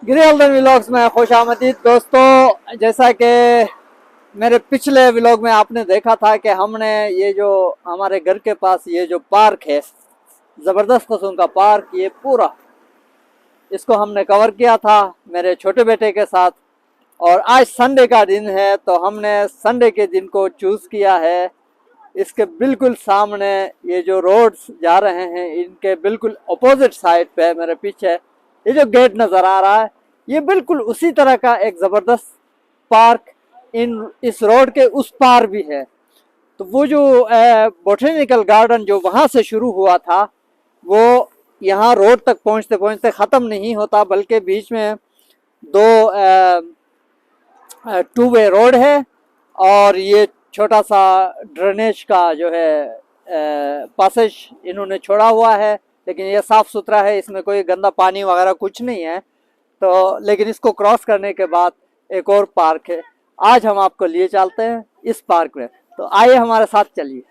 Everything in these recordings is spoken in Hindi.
गिरिहल्दन व्लॉग्स में खुश आमदीद दोस्तों। जैसा कि मेरे पिछले व्लॉग में आपने देखा था कि हमने ये जो हमारे घर के पास ये जो पार्क है, ज़बरदस्त किस्म का पार्क, ये पूरा इसको हमने कवर किया था मेरे छोटे बेटे के साथ। और आज संडे का दिन है तो हमने संडे के दिन को चूज़ किया है। इसके बिल्कुल सामने ये जो रोड्स जा रहे हैं, इनके बिल्कुल अपोजिट साइड पे मेरे पीछे ये जो गेट नज़र आ रहा है, ये बिल्कुल उसी तरह का एक ज़बरदस्त पार्क इस रोड के उस पार भी है। तो वो जो बोटेनिकल गार्डन जो वहाँ से शुरू हुआ था, वो यहाँ रोड तक पहुँचते पहुँचते ख़त्म नहीं होता, बल्कि बीच में दो टू वे रोड है और ये छोटा सा ड्रेनेज का जो है पासेज इन्होंने छोड़ा हुआ है, लेकिन ये साफ़ सुथरा है, इसमें कोई गंदा पानी वगैरह कुछ नहीं है। तो लेकिन इसको क्रॉस करने के बाद एक और पार्क है। आज हम आपको लिए चलते हैं इस पार्क में, तो आइए हमारे साथ चलिए।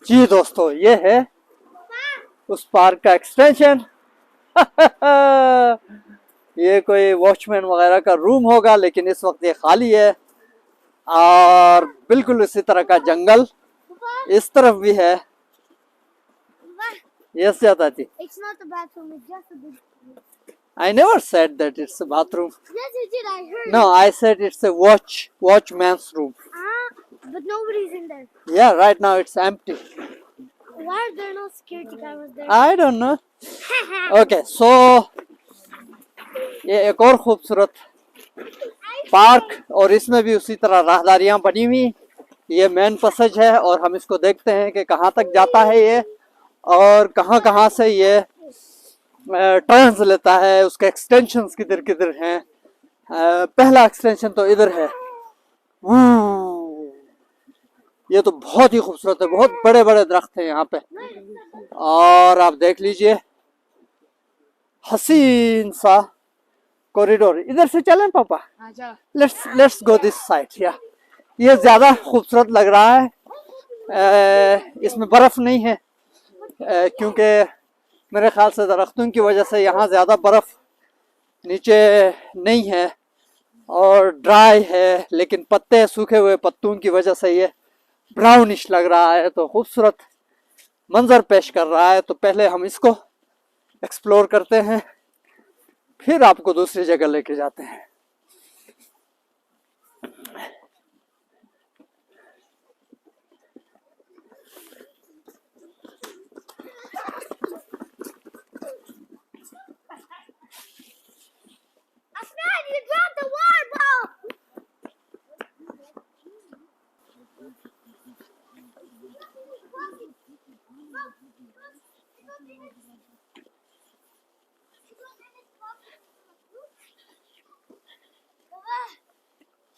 जी दोस्तों, ये है उस पार्क का एक्सटेंशन। ये कोई वॉचमैन वगैरह का रूम होगा, लेकिन इस वक्त ये खाली है। और बिल्कुल इसी तरह का जंगल इस तरफ भी है। यस जाता थी। It's not a bathroom, it's just a big... I never said that it's a bathroom. Yes, you did, I heard. No, I said it's a watchman's room. But nobody's in there. Yeah, right now it's empty. Why are there no security cameras there? I don't know. Okay, so ये एक और खूबसूरत पार्क, और इसमें भी उसी तरह राहदारियां बनी हुई। ये मेन पैसेज है और हम इसको देखते हैं कि कहाँ तक जाता है ये और कहाँ कहाँ से ये टर्न्स लेता है। उसके एक्सटेंशंस किधर किधर हैं। पहला एक्सटेंशन तो इधर है। ये तो बहुत ही खूबसूरत है, बहुत बड़े बड़े दरख्त हैं यहाँ पे। और आप देख लीजिए हसीन सा कॉरिडोर। इधर से चलें पापा? Let's go this side. या ये ज्यादा खूबसूरत लग रहा है। इसमें बर्फ नहीं है, क्योंकि मेरे ख्याल से दरख्तों की वजह से यहाँ ज़्यादा बर्फ़ नीचे नहीं है और ड्राई है, लेकिन पत्ते सूखे हुए पत्तों की वजह से ये ब्राउनिश लग रहा है। तो खूबसूरत मंजर पेश कर रहा है। तो पहले हम इसको एक्सप्लोर करते हैं, फिर आपको दूसरी जगह लेके जाते हैं। You dropped the water ball!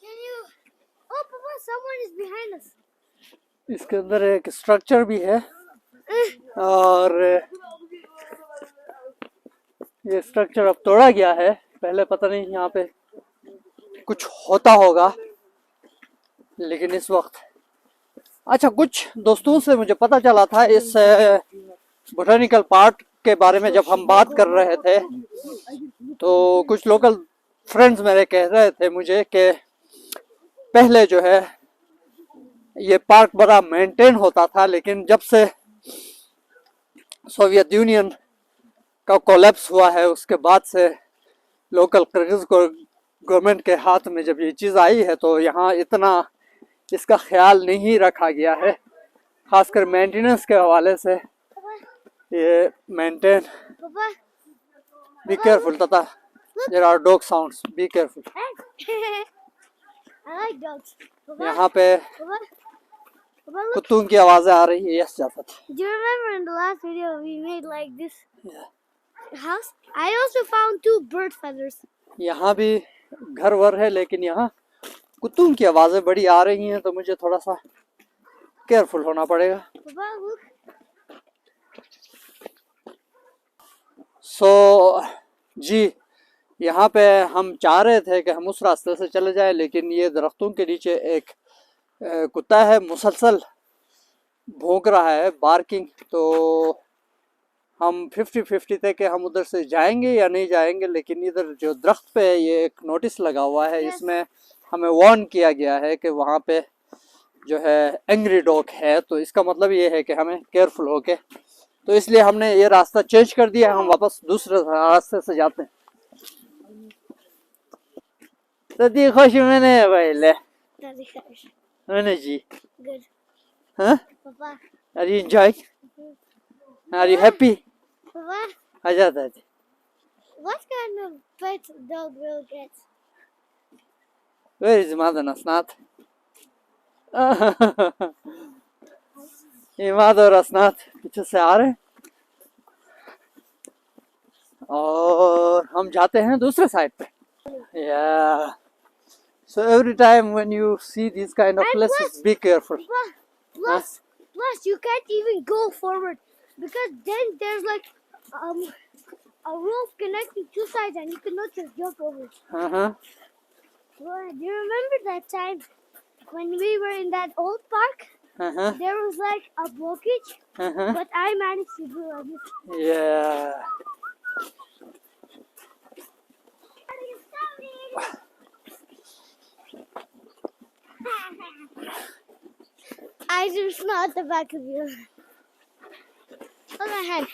Can you... Oh, Papa, someone is behind us. इसके अंदर एक स्ट्रक्चर भी है और ये स्ट्रक्चर अब तोड़ा गया है। पहले पता नहीं यहाँ पे कुछ होता होगा, लेकिन इस वक्त अच्छा, कुछ दोस्तों से मुझे पता चला था इस बोटेनिकल पार्क के बारे में। जब हम बात कर रहे थे तो कुछ लोकल फ्रेंड्स मेरे कह रहे थे मुझे कि पहले जो है ये पार्क बड़ा मेंटेन होता था, लेकिन जब से सोवियत यूनियन का कोलैप्स हुआ है उसके बाद से लोकल किर्गिज़ गवर्नमेंट के हाथ में जब ये चीज़ आई है, तो यहाँ इतना इसका ख्याल नहीं रखा गया है, खासकर मेंटेनेंस के हवाले से। ये मेंटेन, बी केयरफुल तथा there are dog sounds, be careful. I like dogs. यहाँ पे Papa, look. कुत्तों की आवाज़ें आ रही है। Yes जाफत। Do you remember in the last video we made like this Yeah. house? I also found 2 bird feathers. यहाँ भी घर वर है, लेकिन यहाँ कुत्तों की आवाज़ें बड़ी आ रही हैं, तो मुझे थोड़ा सा केयरफुल होना पड़ेगा। Papa, look. जी, यहाँ पे हम चाह रहे थे कि हम उस रास्ते से चले जाएं, लेकिन ये दरख्तों के नीचे एक कुत्ता है मुसलसल भौंक रहा है, बार्किंग। तो हम 50-50 थे कि हम उधर से जाएंगे या नहीं जाएंगे, लेकिन इधर जो दरख्त पे ये एक नोटिस लगा हुआ है, इसमें हमें वार्न किया गया है कि वहाँ पे जो है एंग्री डॉग है। तो इसका मतलब ये है कि हमें केयरफुल होके, तो इसलिए हमने ये रास्ता चेंज कर दिया, हम वापस दूसरे रास्ते से जाते हैं। तो दी खुश मैंने भाई ले Daddy Hirsch. मैंने जी Good. हाँ, Papa. Are you enjoy, are you happy? Papa, आ जाता है। what kind of pet dog will get? Where is Mother Asnath? Imad और असनाथ पीछे से आ रहे हैं और हम जाते हैं दूसरे साइड पे। Yeah. So every time when you see these kind of And places, be careful. Plus, you can't even go forward because then there's like a rope connecting two sides, and you cannot just jump over. Uh-huh. Well, do you remember that time when we were in that old park? Uh-huh. There was like a blockage, Uh-huh. but I managed to do it. Yeah. I just smell at the back of you. On my head.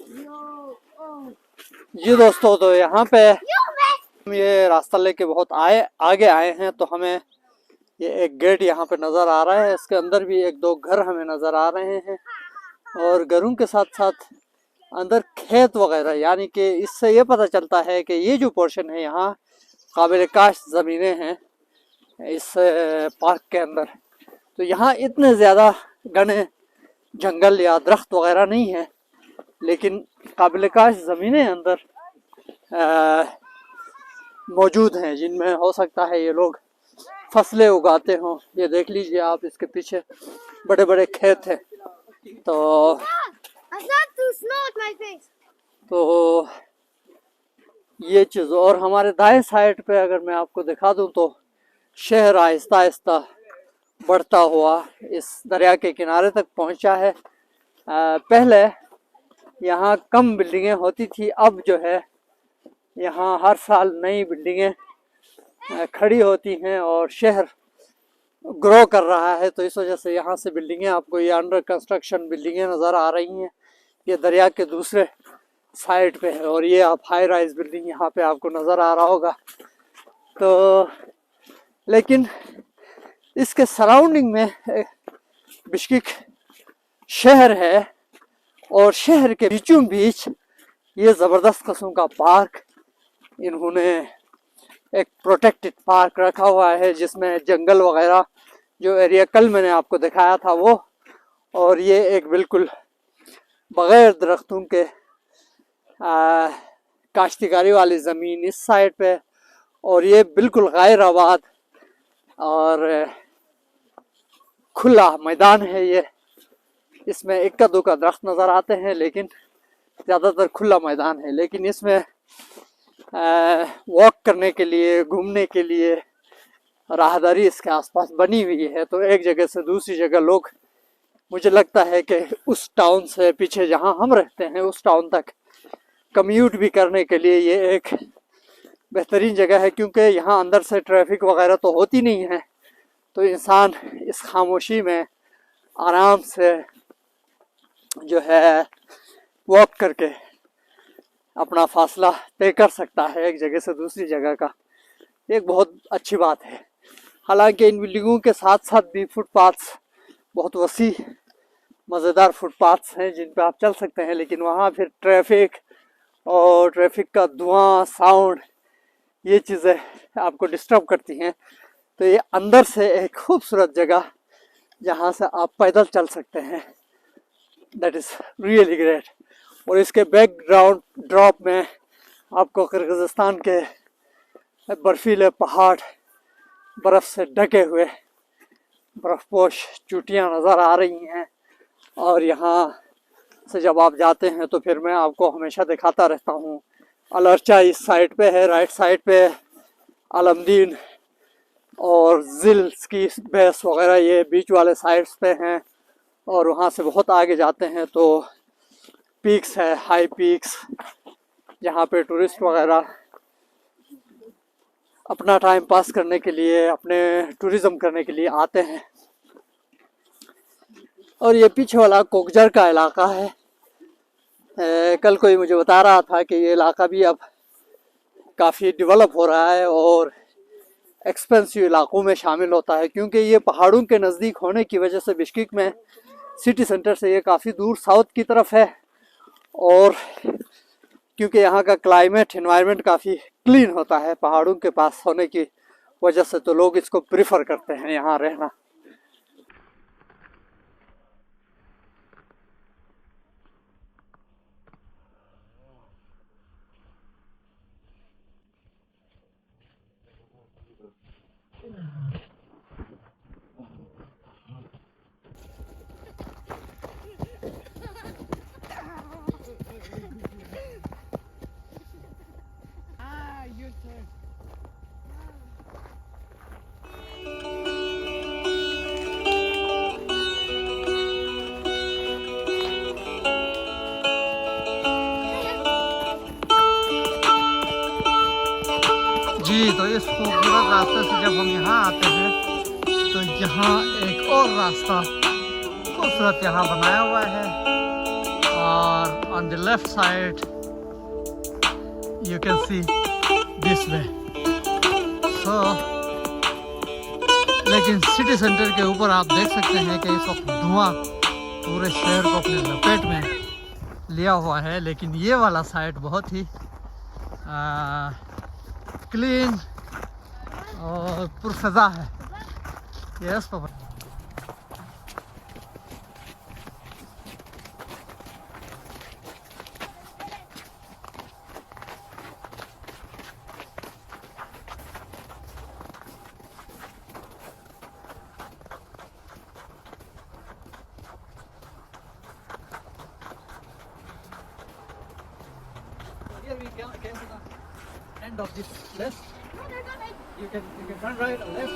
No. Oh. जी दोस्तों, तो यहाँ पे You mess. हम ये रास्ता लेके बहुत आगे आए हैं, तो हमें ये एक गेट यहाँ पे नज़र आ रहा है। इसके अंदर भी एक दो घर हमें नज़र आ रहे हैं और घरों के साथ साथ अंदर खेत वगैरह, यानी कि इससे ये पता चलता है कि ये जो पोर्शन है यहाँ काबिल काश्त ज़मीनें हैं इस पार्क के अंदर। तो यहाँ इतने ज़्यादा घने जंगल या दरख्त वगैरह नहीं है, लेकिन काबिल काश्त ज़मीनें अंदर मौजूद हैं, जिनमें हो सकता है ये लोग फसलें उगाते हों। ये देख लीजिए आप, इसके पीछे बड़े बड़े खेत हैं। तो I got to snow at my face. तो ये चीज़, और हमारे दाएं साइड पे अगर मैं आपको दिखा दूं तो शहर आहिस्ता आहिस्ता बढ़ता हुआ इस दरिया के किनारे तक पहुंचा है। पहले यहाँ कम बिल्डिंगें होती थी, अब जो है यहाँ हर साल नई बिल्डिंगें खड़ी होती हैं और शहर ग्रो कर रहा है। तो इस वजह से यहाँ से बिल्डिंगें, आपको ये अंडर कंस्ट्रक्शन बिल्डिंगें नज़र आ रही हैं। ये दरिया के दूसरे साइड पे है और ये आप हाई राइज बिल्डिंग यहाँ पे आपको नज़र आ रहा होगा। तो लेकिन इसके सराउंडिंग में बिश्केक शहर है और शहर के बीचों बीच ये ज़बरदस्त किस्म का पार्क इन्होंने एक प्रोटेक्टेड पार्क रखा हुआ है, जिसमें जंगल वगैरह जो एरिया कल मैंने आपको दिखाया था वो, और ये एक बिल्कुल बग़ैर दरख्तों के काश्तकारी वाली ज़मीन इस साइड पे, और ये बिल्कुल गैर आबाद और खुला मैदान है। ये इसमें इक्का दुक्का दरख्त नज़र आते हैं, लेकिन ज़्यादातर खुला मैदान है। लेकिन इसमें वॉक करने के लिए, घूमने के लिए राहदारी इसके आसपास बनी हुई है। तो एक जगह से दूसरी जगह लोग, मुझे लगता है कि उस टाउन से पीछे जहां हम रहते हैं उस टाउन तक कम्यूट भी करने के लिए ये एक बेहतरीन जगह है, क्योंकि यहाँ अंदर से ट्रैफिक वगैरह तो होती नहीं है। तो इंसान इस खामोशी में आराम से जो है वॉक करके अपना फासला तय कर सकता है एक जगह से दूसरी जगह का। एक बहुत अच्छी बात है। हालांकि इन बिल्डिंगों के साथ साथ भी फुटपाथ्स, बहुत वसी मज़ेदार फुटपाथ्स हैं जिन पे आप चल सकते हैं, लेकिन वहाँ फिर ट्रैफिक और ट्रैफिक का धुआं, साउंड, ये चीज़ें आपको डिस्टर्ब करती हैं। तो ये अंदर से एक खूबसूरत जगह जहाँ से आप पैदल चल सकते हैं, दैट इज़ रियली ग्रेट। और इसके बैकग्राउंड ड्रॉप में आपको किर्गिज़स्तान के बर्फीले पहाड़, बर्फ़ से ढके हुए बर्फ़पोश चोटियाँ नज़र आ रही हैं। और यहाँ से जब आप जाते हैं तो फिर मैं आपको हमेशा दिखाता रहता हूँ। अल-अर्चा इस साइड पे है, राइट साइड पे अलमदीन और जिल्स की बेस वगैरह ये बीच वाले साइड्स पे हैं, और वहाँ से बहुत आगे जाते हैं तो पीक्स है, हाई पीक्स, जहाँ पे टूरिस्ट वगैरह अपना टाइम पास करने के लिए, अपने टूरिज़्म करने के लिए आते हैं। और ये पीछे वाला कोकजर का इलाका है। कल कोई मुझे बता रहा था कि ये इलाका भी अब काफ़ी डेवलप हो रहा है और एक्सपेंसिव इलाकों में शामिल होता है, क्योंकि ये पहाड़ों के नज़दीक होने की वजह से बिश्केक में सिटी सेंटर से ये काफ़ी दूर साउथ की तरफ है, और क्योंकि यहाँ का क्लाइमेट एनवायरनमेंट काफ़ी क्लीन होता है पहाड़ों के पास होने की वजह से, तो लोग इसको प्रेफर करते हैं यहाँ रहना। जी, तो इस खूबसूरत रास्ते से जब हम यहाँ आते हैं तो यहाँ एक और रास्ता खूबसूरत यहाँ बनाया हुआ है, और on the left side you can see this way. So लेकिन सिटी सेंटर के ऊपर आप देख सकते हैं कि इस वक्त धुआं पूरे शहर को अपने लपेट में लिया हुआ है, लेकिन ये वाला साइड बहुत ही क्लीन और पुरफ़ज़ा है। Yes papa. Here we came to the end of this place. You can turn right or left.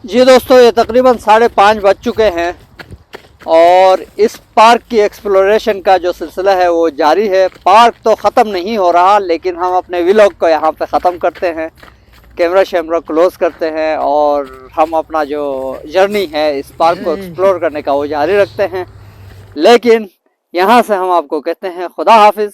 जी दोस्तों, ये तकरीबन 5:30 बज चुके हैं और इस पार्क की एक्सप्लोरेशन का जो सिलसिला है वो जारी है। पार्क तो ख़त्म नहीं हो रहा, लेकिन हम अपने व्लॉग को यहाँ पे ख़त्म करते हैं, कैमरा शैमरा क्लोज करते हैं और हम अपना जो जर्नी है इस पार्क को एक्सप्लोर करने का वो जारी रखते हैं। लेकिन यहाँ से हम आपको कहते हैं खुदा हाफिज़।